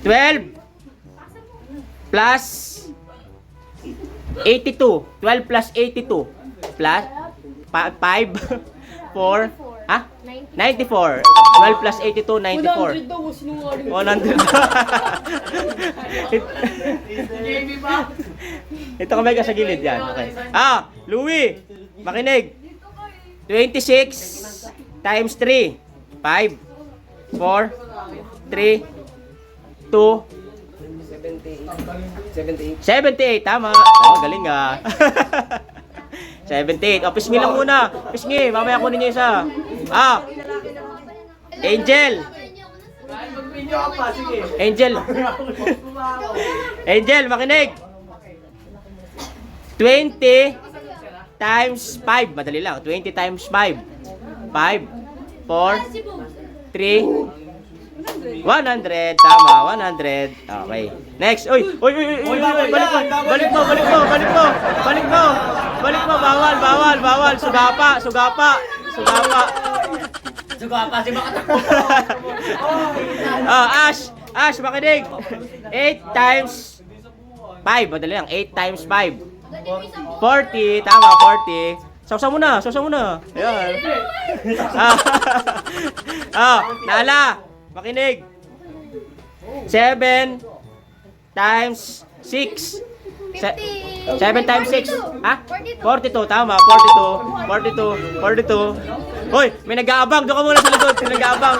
12 plus 82. 12 plus 82 plus 5 4 ha? 94. 12 plus 82 94. 100 daw, sinungaling. 100. Ito kamay ka sa gilid yan. Okay. Louie, makinig. 26 times 3. 5 4 3 2 78. Tama. Oh, galing ah. 78. O, pisngi lang muna. Pisngi. Mamaya kunin niyo isa. Angel. Angel, makinig. 20 times 5. Madali lang. 20 times 5. 5, 4, 3, 100. Tama, 100. Okay. Next. Uy, balik mo. Bawal. Sugapa. Sugapa si Makatakbo. Ash, makinig. 8 times 5. Madali lang. 8 times 5. 40. Tama, 40. Sausaw mo na. Ayan. Nala. Makinig. 7 times 6. 7 times 6. Ha? 42. Tama. 42. Hoy, may nag-aabang. Doon ka muna sa likod. May nag-aabang.